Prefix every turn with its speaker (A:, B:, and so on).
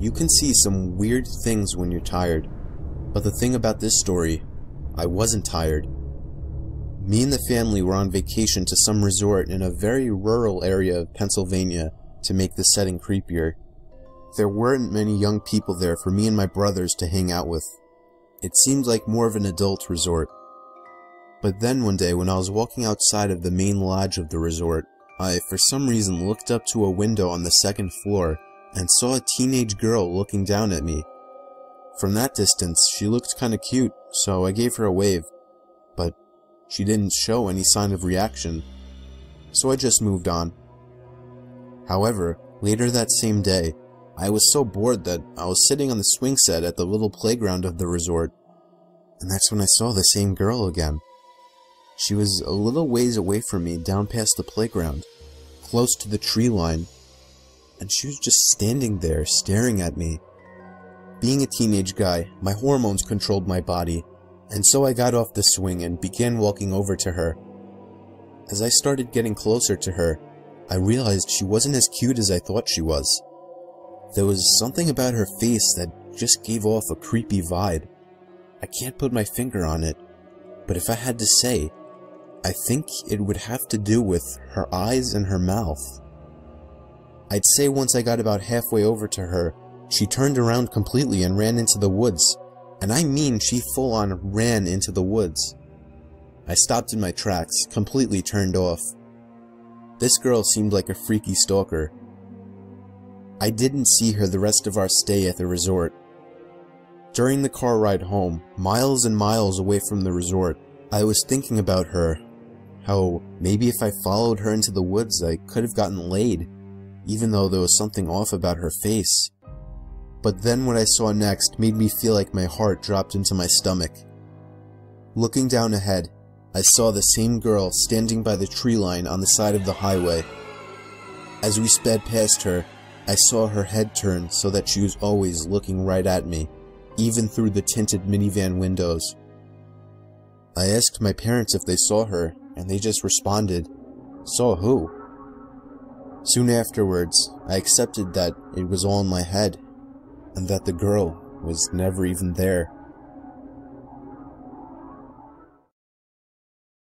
A: You can see some weird things when you're tired, but the thing about this story, I wasn't tired. Me and the family were on vacation to some resort in a very rural area of Pennsylvania to make the setting creepier. There weren't many young people there for me and my brothers to hang out with. It seemed like more of an adult resort. But then one day when I was walking outside of the main lodge of the resort, I for some reason looked up to a window on the second floor and saw a teenage girl looking down at me. From that distance, she looked kinda cute, so I gave her a wave, but she didn't show any sign of reaction, so I just moved on. However, later that same day, I was so bored that I was sitting on the swing set at the little playground of the resort, and that's when I saw the same girl again. She was a little ways away from me down past the playground, close to the tree line, and she was just standing there staring at me. Being a teenage guy, my hormones controlled my body, and so I got off the swing and began walking over to her. As I started getting closer to her, I realized she wasn't as cute as I thought she was. There was something about her face that just gave off a creepy vibe. I can't put my finger on it, but if I had to say, I think it would have to do with her eyes and her mouth. I'd say once I got about halfway over to her, she turned around completely and ran into the woods. And I mean she full-on ran into the woods. I stopped in my tracks, completely turned off. This girl seemed like a freaky stalker. I didn't see her the rest of our stay at the resort. During the car ride home, miles and miles away from the resort, I was thinking about her. How maybe if I followed her into the woods I could have gotten laid, even though there was something off about her face. But then what I saw next made me feel like my heart dropped into my stomach. Looking down ahead, I saw the same girl standing by the tree line on the side of the highway. As we sped past her, I saw her head turn so that she was always looking right at me, even through the tinted minivan windows. I asked my parents if they saw her, and they just responded, "Saw who?" Soon afterwards, I accepted that it was all in my head, and that the girl was never even there.